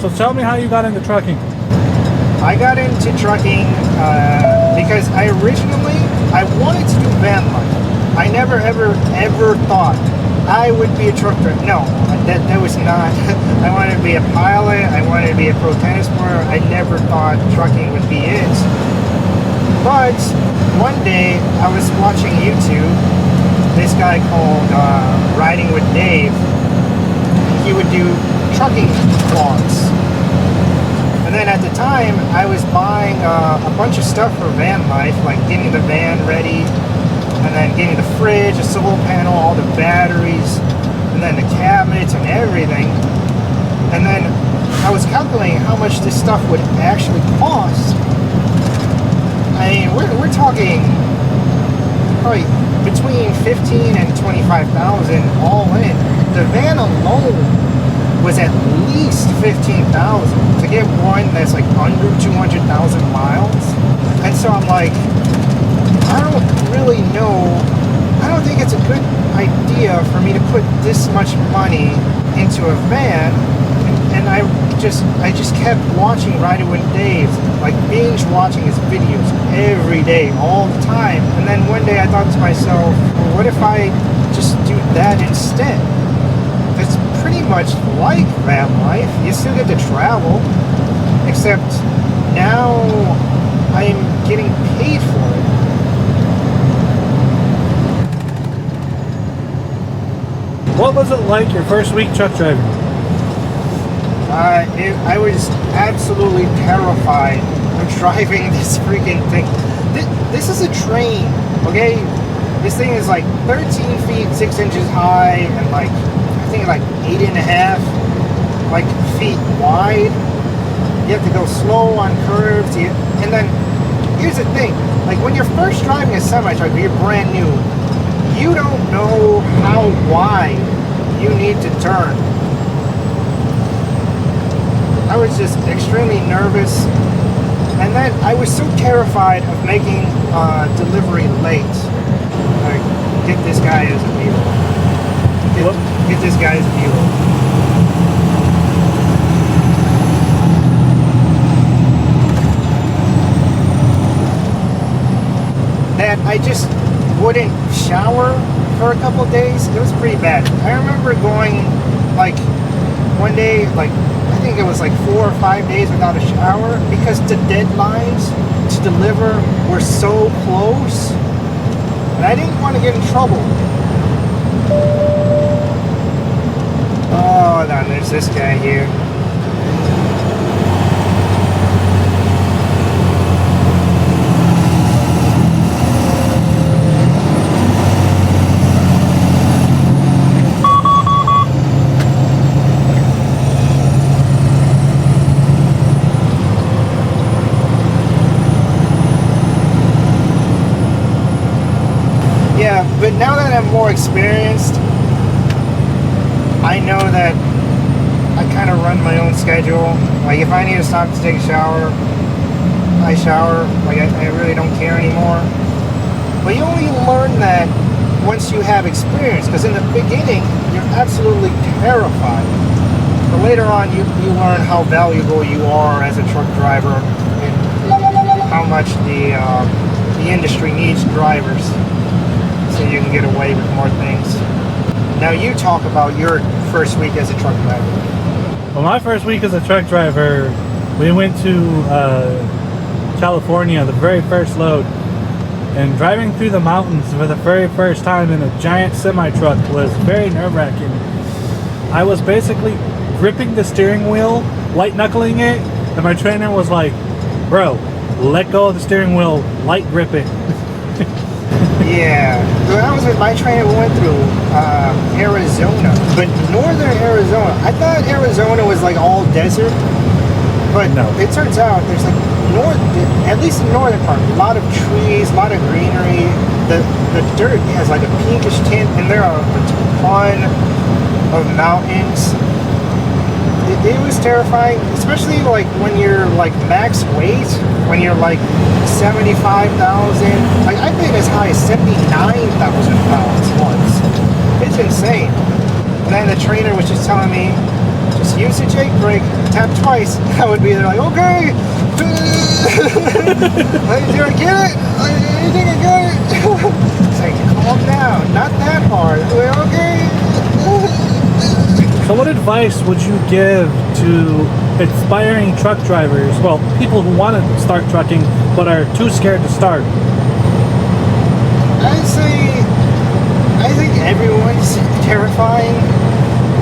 So tell me how you got into trucking. I got into trucking because I wanted to do van life. I never ever thought I would be a truck driver. No, that was not. I wanted to be a pilot. I wanted to be a pro tennis player. I never thought trucking would be it. But one day I was watching YouTube. This guy called Riding with Dave. He would do trucking vlogs. And then at the time, I was buying a bunch of stuff for van life, like getting the van ready, and then getting the fridge, a solar panel, all the batteries, and then the cabinets and everything. And then I was calculating how much this stuff would actually cost. I mean, we're talking probably between $15,000 and $25,000 all in. The van alone was at least $15,000 to get one that's like under 200,000 miles. And so I'm like, I don't really know. I don't think it's a good idea for me to put this much money into a van. And I just kept watching Riding with Dave, like binge watching his videos every day, all the time. And then one day I thought to myself, well, what if I just do that instead? It's pretty much like van life. You still get to travel, except now I'm getting paid for it. What was it like your first week truck driving? I was absolutely terrified of driving this freaking thing. This is a train, okay? This thing is like 13 feet 6 inches high and like I think like 8.5 like feet wide. You have to go slow on curves. And then here's the thing: like when you're first driving a semi truck, you're brand new. You don't know how wide you need to turn. I was just extremely nervous, and then I was so terrified of making delivery late. Like, get this guy as a viewer. Get this guy as a viewer. That I just wouldn't shower for a couple of days. It was pretty bad. I remember going like one day, like I think it was like 4 or 5 days without a shower because the deadlines to deliver were so close, and I didn't want to get in trouble. Oh, now there's this guy here. But now that I'm more experienced, I know that I kind of run my own schedule. Like if I need to stop to take a shower, I shower. Like I really don't care anymore. But you only learn that once you have experience, because in the beginning you're absolutely terrified. But later on you learn how valuable you are as a truck driver and how much the industry needs drivers. So you can get away with more things. Now you talk about your first week as a truck driver. Well, my first week as a truck driver, we went to California, the very first load, and driving through the mountains for the very first time in a giant semi-truck was very nerve-wracking. I was basically gripping the steering wheel, light knuckling it, and my trainer was like, bro, let go of the steering wheel, light grip it. Yeah, when I was with my trainer, we went through Arizona, but northern Arizona. I thought Arizona was like all desert, but no. It turns out there's like at least in the northern part, a lot of trees, a lot of greenery. The dirt has like a pinkish tint, and there are a ton of mountains. It was terrifying, especially like when you're like max weight, when you're like 75,000. Like I've been as high as 79,000 pounds once. It's insane. And then the trainer was just telling me, just use the Jake brake, tap twice. I would be there like, okay. Did I get it? I think I got it. It's like, calm down, not that hard. Okay. So what advice would you give to aspiring truck drivers, well, people who want to start trucking but are too scared to start? I think everyone's terrifying.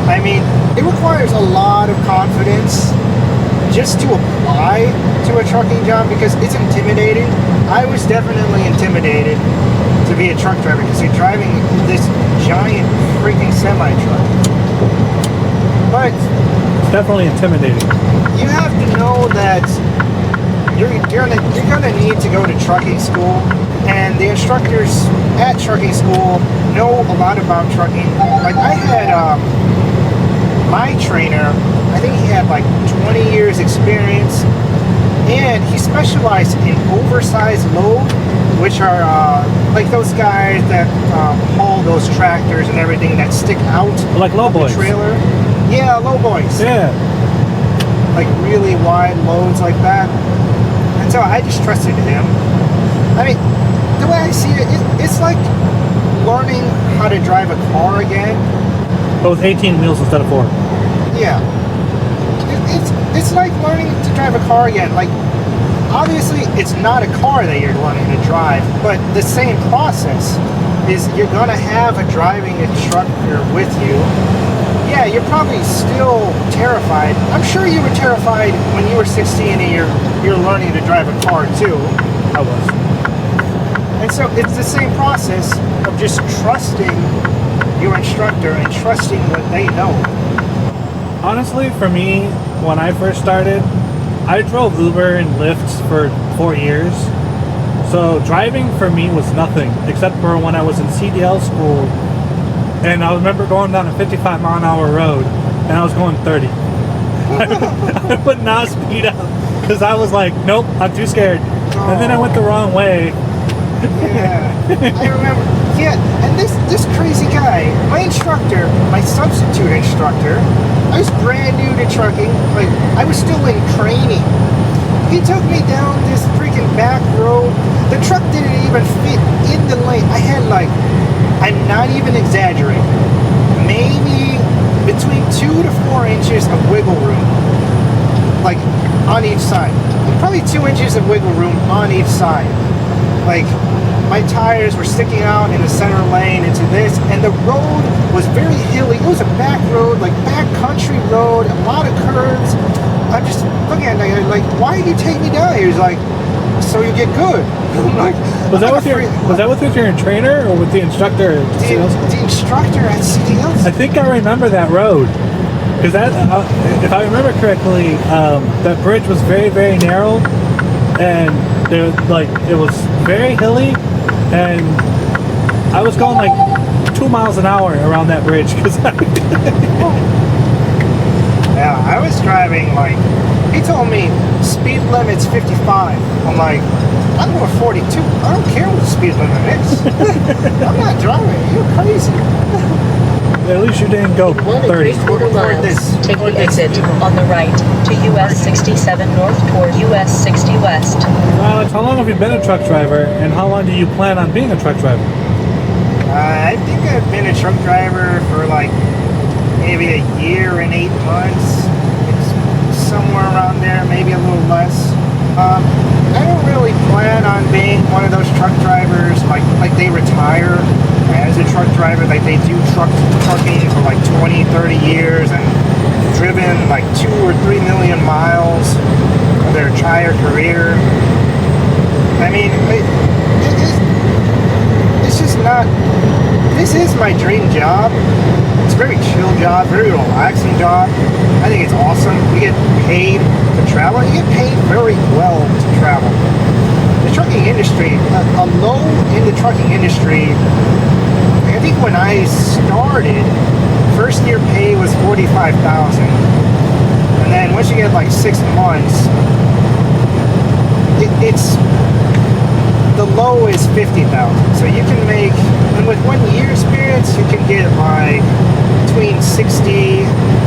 I mean, it requires a lot of confidence just to apply to a trucking job because it's intimidating. I was definitely intimidated to be a truck driver because you're driving this giant freaking semi-truck. But it's definitely intimidating. You have to know that you're gonna need to go to trucking school, and the instructors at trucking school know a lot about trucking. Like I had my trainer, I think he had like 20 years experience, and he specialized in oversized load, which are like those guys that haul those tractors and everything that stick out like low boys. The trailer. Yeah, low boys. Yeah. Like really wide loads like that. And so I just trusted him. I mean, the way I see it, it's like learning how to drive a car again. But with 18 wheels instead of 4. Yeah. It's like learning to drive a car again. Like, obviously, it's not a car that you're learning to drive, but the same process is you're going to have a driving instructor with you. Yeah, you're probably still terrified. I'm sure you were terrified when you were 16 and you're learning to drive a car too. I was. And so it's the same process of just trusting your instructor and trusting what they know. Honestly, for me, when I first started, I drove Uber and Lyft for 4 years. So driving for me was nothing, except for when I was in CDL school. And I remember going down a 55 mile an hour road, and I was going 30. I would not speed up, because I was like, nope, I'm too scared. Oh. And then I went the wrong way. Yeah, I remember. Yeah, and this crazy guy, my instructor, my substitute instructor, I was brand new to trucking. Like, I was still in training. He took me down this freaking back road. The truck didn't even fit in the lane. I had like, I'm not even exaggerating, maybe between 2 to 4 inches of wiggle room, like on each side. Probably 2 inches of wiggle room on each side. Like, my tires were sticking out in the center lane into this, and the road was very hilly. It was a back road, like back country road, a lot of curves. I'm just looking at it like, why did you take me down here? He's like, so you get good. I'm like, was that with your trainer or with the instructor at CDL? The instructor at CDL. I think I remember that road. Because that, if I remember correctly, that bridge was very, very narrow, and there, like, it was very hilly, and I was going like 2 miles an hour around that bridge. Yeah, I was driving like, he told me speed limit's 55. I'm like, I'm going 42. I don't care what the speed limit is. I'm not driving. You're crazy. At least you didn't go 30. 1.25 miles. Take the exit on the right to US 67 north toward US 60 west. Alex, how long have you been a truck driver, and how long do you plan on being a truck driver? I think I've been a truck driver for like maybe a year and 8 months. It's somewhere around there, maybe a little less. I don't really plan on being one of those truck drivers like they retire as a truck driver, like they do trucking for like 20, 30 years and driven like 2 or 3 million miles of their entire career. I mean, it's just not. This is my dream job. It's a very chill job, very relaxing job. I think it's awesome. You get paid to travel. You get paid very well to travel. The trucking industry, a low in the trucking industry, I think when I started, first year pay was $45,000. And then once you get like 6 months, it's the low is 50,000. So you can make, and with 1 year experience, you can get like between 60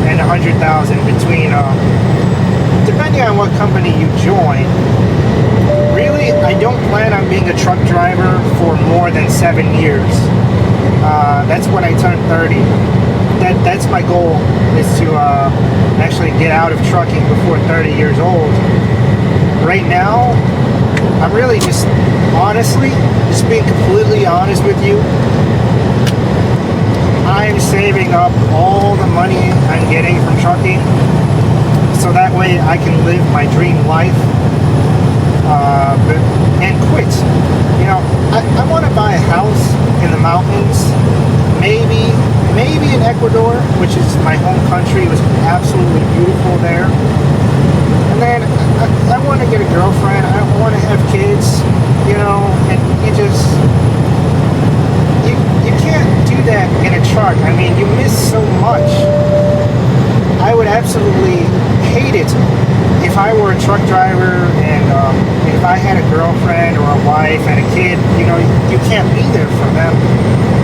and 100,000 between, depending on what company you join. Really, I don't plan on being a truck driver for more than 7 years. That's when I turn 30. That's my goal, is to actually get out of trucking before 30 years old. Right now, I'm really just, honestly, just being completely honest with you, I'm saving up all the money I'm getting from trucking so that way I can live my dream life and quit. You know, I want to buy a house in the mountains, maybe in Ecuador, which is my home country. It was absolutely beautiful there. And then I want to get a girlfriend. I want to have kids, you know, and you can't do that in a truck. I mean, you miss so much. I would absolutely hate it if I were a truck driver and if I had a girlfriend or a wife and a kid. You know, you can't be there for them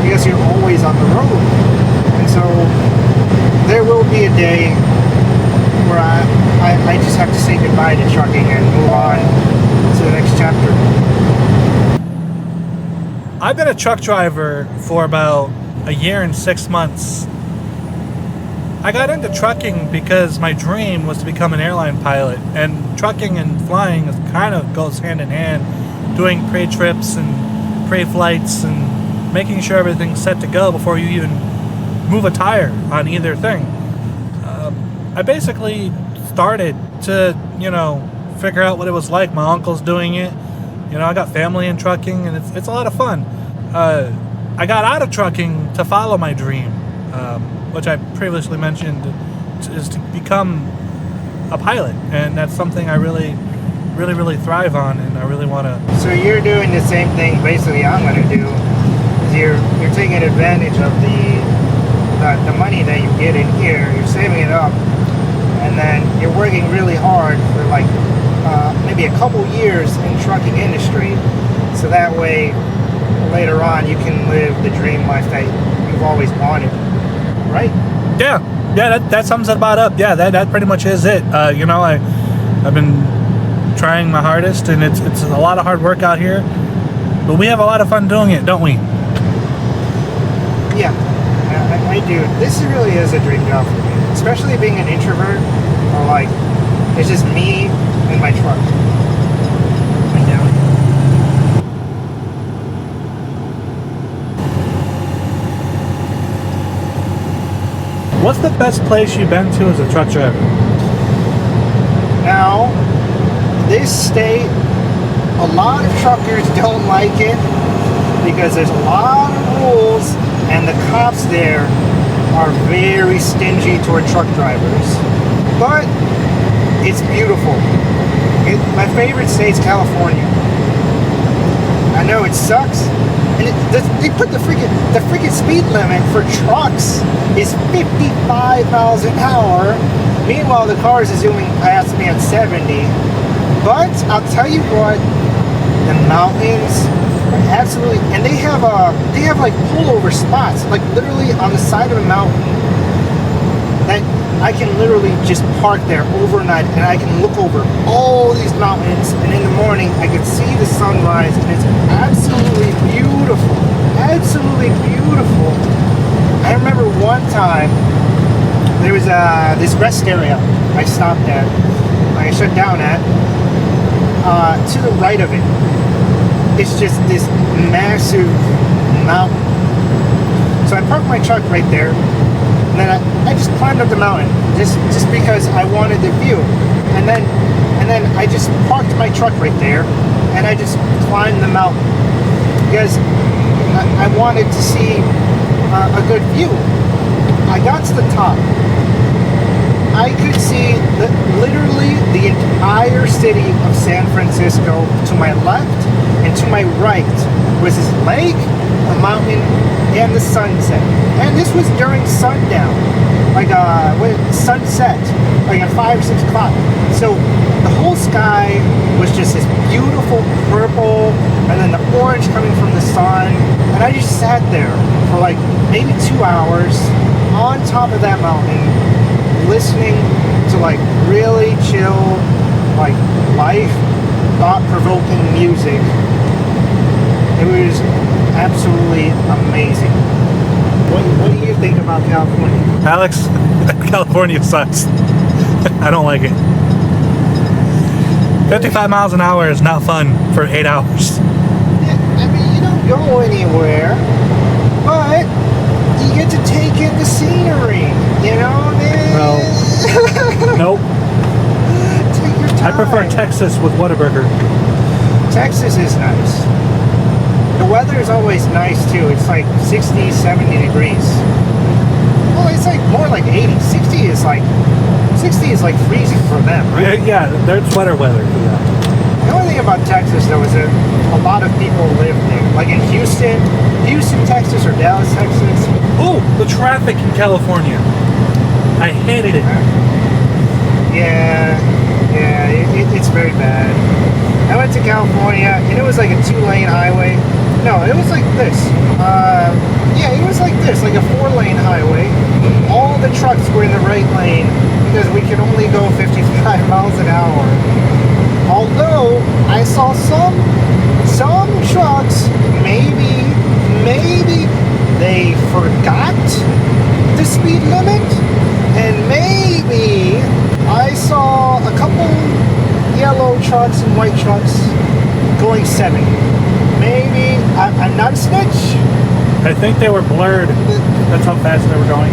because you're always on the road. And so there will be a day where I just have to say goodbye to trucking and move on to the next chapter. I've been a truck driver for about a year and 6 months. I got into trucking because my dream was to become an airline pilot, and trucking and flying kind of goes hand in hand, doing pre-trips and pre-flights and making sure everything's set to go before you even move a tire on either thing. I basically started to, you know, figure out what it was like. My uncle's doing it. You know, I got family in trucking, and it's a lot of fun. I got out of trucking to follow my dream, which I previously mentioned, is to become a pilot, and that's something I really thrive on, and I really want to. So you're doing the same thing basically I'm going to do. Is you're taking advantage of the money that you get in here. You're saving it up, and then you're working really hard for like maybe a couple years in trucking industry, so that way later on you can live the dream life that you've always wanted, right? Yeah, that sums it about up. Yeah, that pretty much is it. You know, I've been trying my hardest, and it's a lot of hard work out here, but we have a lot of fun doing it, don't we? Yeah, I do. This really is a dream job for me, especially being an introvert, or like it's just me and my truck. What's the best place you've been to as a truck driver? Now, this state, a lot of truckers don't like it because there's a lot of rules, and the cops there are very stingy toward truck drivers. But it's beautiful. My favorite state's California. I know it sucks. And they put the freaking speed limit for trucks is 55 miles an hour. Meanwhile, the cars are zooming past me at 70. But I'll tell you what, the mountains are absolutely, and they have like pullover spots, like literally on the side of a mountain, that I can literally just park there overnight, and I can look over all these mountains, and in the morning I can see the sunrise, and it's absolutely beautiful. Absolutely beautiful. I remember one time there was this rest area I stopped at, I shut down at. To the right of it, it's just this massive mountain. So I parked my truck right there, and then I just climbed up the mountain just because I wanted the view. And then I just parked my truck right there, and I just climbed the mountain because I wanted to see a good view. I got to the top. I could see literally the entire city of San Francisco to my left, and to my right was this lake, a mountain, and the sunset. And this was during sundown, like sunset, like at 5 or 6 o'clock. So the whole sky was just this beautiful purple, and then the orange coming from the sun. And I just sat there for like maybe 2 hours on top of that mountain, listening to like really chill, like life, thought-provoking music. It was absolutely amazing. What do you think about California? Alex, California sucks. I don't like it. 55 miles an hour is not fun for 8 hours. I mean, you don't go anywhere, but you get to take in the scenery, you know? No. Nope. Take your time. I prefer Texas with Whataburger. Texas is nice. The weather is always nice too. It's like 60, 70 degrees. Well, it's like more like 80. 60 is like freezing for them, right? Yeah, there's sweater weather for that. The only thing about Texas though is that a lot of people live there. Like in Houston, Texas, or Dallas, Texas. Oh, the traffic in California. I hated it. Yeah, it's very bad. I went to California and it was like a 2-lane highway. No, it was like this. Yeah, it was like this, like a 4-lane highway. All the trucks were in the right lane because we could only go 55 miles an hour. Although I saw some trucks, maybe they forgot the speed limit, and maybe I saw a couple yellow trucks and white trucks going 70. Maybe I'm not a snitch. I think they were blurred. That's how fast they were going.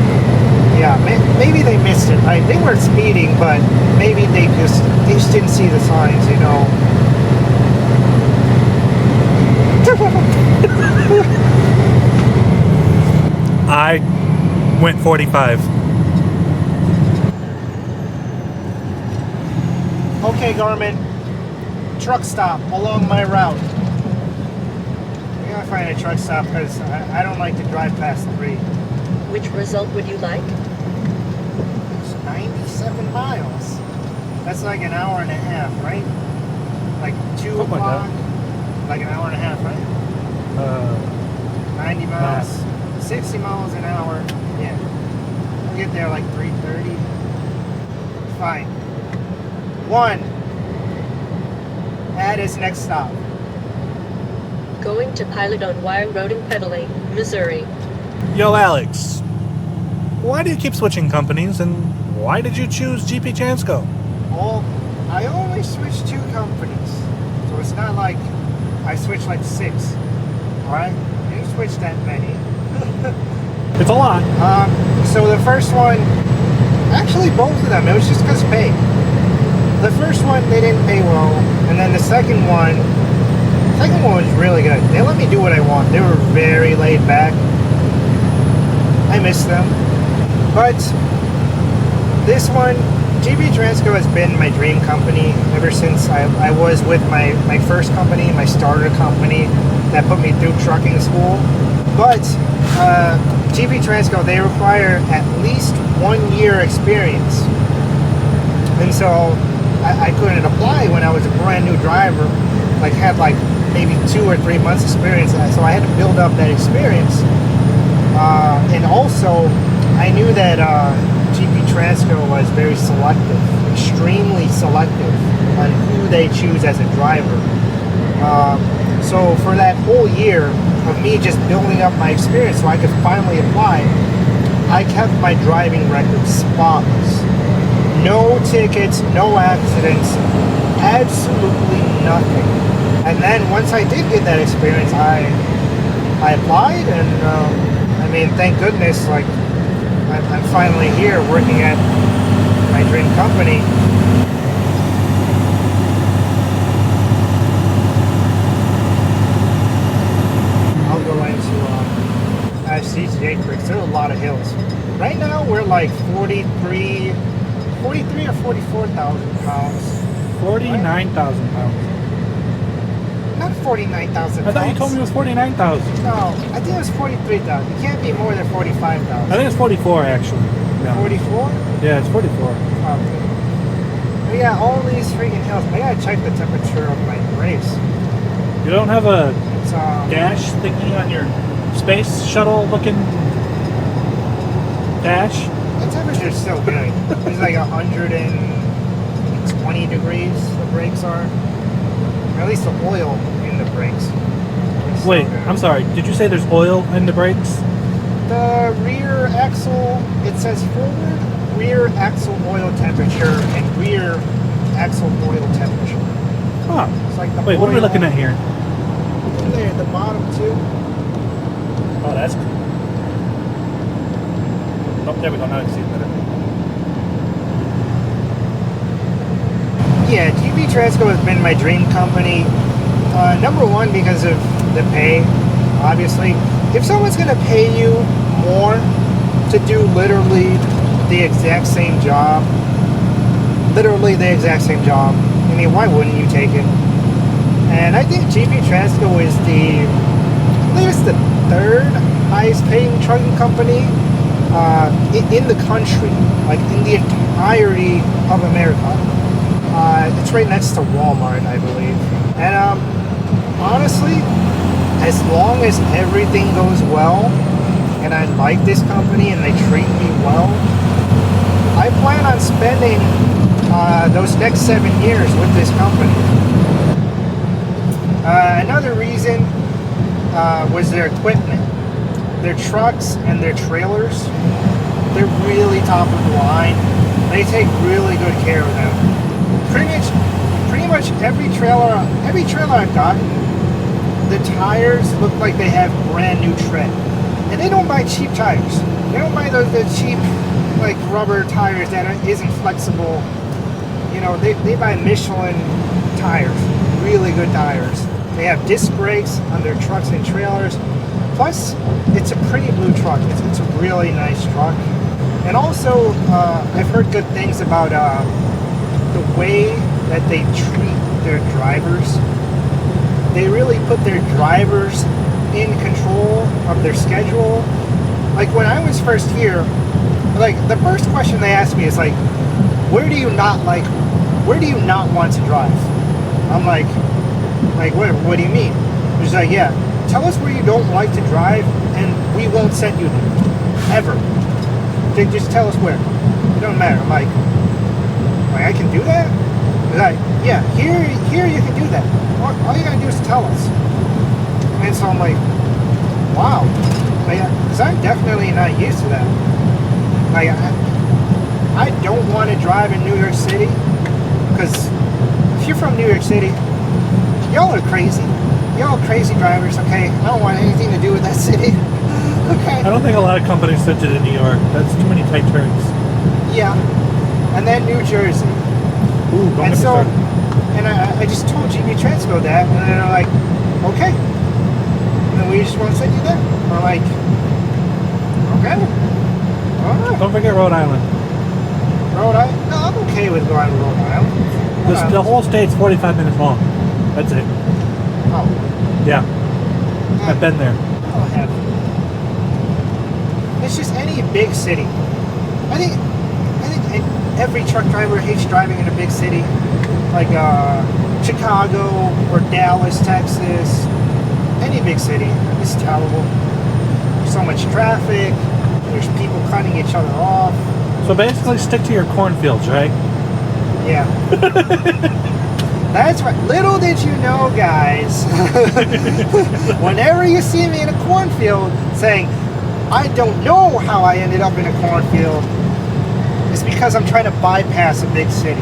Yeah, maybe they missed it. They weren't speeding, but maybe they just didn't see the signs, you know. I went 45. Okay, Garmin, truck stop along my route. We gotta find a truck stop because I don't like to drive past 3. Which result would you like? It's 97 miles. That's like an hour and a half, right? Like 2 Something like o'clock. that. Like an hour and a half, right? 90 miles. 60 miles an hour. Yeah. We'll get there like 3:30. Fine. 1. Add his next stop. Going to Pilot on Wire Road in Pedaling, Missouri. Yo, Alex. Why do you keep switching companies, and why did you choose GP Transco? Well, I only switched 2 companies. So it's not like I switched like 6. Alright? I didn't switch that many. It's a lot. So the first one, actually both of them, it was just because pay. The first one, they didn't pay well, and then the second one was really good. They let me do what I want. They were very laid back. I miss them. But this one, GP Transco has been my dream company ever since I was with my first company, my starter company that put me through trucking school. But GP Transco, they require at least 1 year experience. And so I couldn't apply when I was a brand new driver, like had like maybe 2 or 3 months experience. So I had to build up that experience. And also I knew that GP Transco was very selective, extremely selective on who they choose as a driver. So for that whole year of me just building up my experience so I could finally apply, I kept my driving record spotless. No tickets, no accidents, absolutely nothing. And then once I did get that experience, I applied, and I mean, thank goodness, like I'm finally here working at my dream company. I'll go into CTA Creeks. There are a lot of hills. Right now we're like 43 or 44,000 pounds. 49,000 pounds. Not 49,000 I thought you told me it was 49,000. No, I think it was 43,000. It can't be more than 45,000. I think it's 44 actually. Yeah. 44? Yeah, it's 44. Okay. But yeah, all these freaking hills. I gotta check the temperature of my brakes. You don't have a It's dash thingy on your space shuttle looking dash. The temperature's still good. It's like 120 degrees the brakes are. Or at least the oil in the brakes. It's Wait, so good. I'm sorry. Did you say there's oil in the brakes? The rear axle, it says forward rear axle oil temperature and rear axle oil temperature. Huh. It's like the Wait, what are we oil looking at here? there at the bottom too. Oh, that's cool. Oh, there we go. Now I can see it better. Yeah, GB Transco has been my dream company. Number one, because of the pay, obviously. If someone's going to pay you more to do literally the exact same job, I mean, why wouldn't you take it? And I think GB Transco is I believe it's the third highest paying trucking company in the country, like in the entirety of America. It's right next to Walmart, I believe. And honestly, as long as everything goes well, and I like this company and they treat me well, I plan on spending those next 7 years with this company. Another reason was their equipment. Their trucks and their trailers, they're really top of the line. They take really good care of them. Pretty much every trailer I've gotten, the tires look like they have brand new tread. And they don't buy cheap tires. They don't buy the cheap like rubber tires that isn't flexible. You know, they buy Michelin tires, really good tires. They have disc brakes on their trucks and trailers. Plus, it's a pretty blue truck. It's a really nice truck. And also, I've heard good things about the way that they treat their drivers. They really put their drivers in control of their schedule. Like when I was first here, like the first question they asked me is like, where do you not want to drive? I'm like what do you mean? She's like, yeah, tell us where you don't like to drive and we won't send you there. Ever. Just tell us where. It don't matter. I'm like I can do that? They're like, yeah, here you can do that. All you gotta do is tell us. And so I'm like, wow. Because I'm definitely not used to that. Like, I don't want to drive in New York City, because if you're from New York City, y'all are crazy. Y'all are crazy drivers, okay? I don't want anything to do with that city. Okay. I don't think a lot of companies sent it to New York. That's too many tight turns. Yeah. And then New Jersey. Ooh, don't get me started. And I just told GB Transco that, and they're like, okay. And then we just want to send you there. I'm like, okay. All right. Don't forget Rhode Island. Rhode Island? No, I'm okay with going to Rhode Island. The whole state's 45 minutes long. That's it. Oh. Yeah. I've been there. I'll have it. It's just any big city. I think every truck driver hates driving in a big city, like Chicago or Dallas, Texas. Any big city, it's terrible. There's so much traffic. There's people cutting each other off. So basically, stick to your cornfields, right? Yeah. That's right. Little did you know, guys. Whenever you see me in a cornfield saying, I don't know how I ended up in a cornfield, it's because I'm trying to bypass a big city.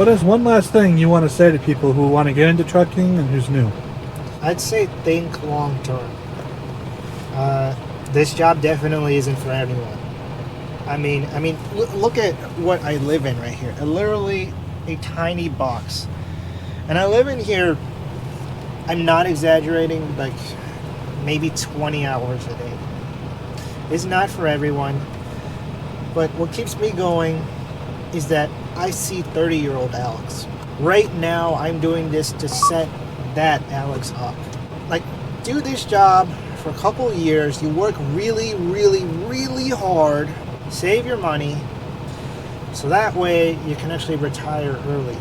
What is one last thing you want to say to people who want to get into trucking and who's new? I'd say think long term. This job definitely isn't for everyone. I mean, look at what I live in right here. Literally a tiny box. And I live in here, I'm not exaggerating, like maybe 20 hours a day. It's not for everyone. But what keeps me going is that I see 30-year-old Alex. Right now, I'm doing this to set that Alex up. Like, do this job for a couple of years. You work really, really, really hard. Save your money. So that way, you can actually retire early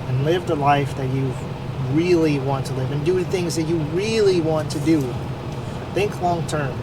and live the life that you really want to live and do the things that you really want to do. Think long term.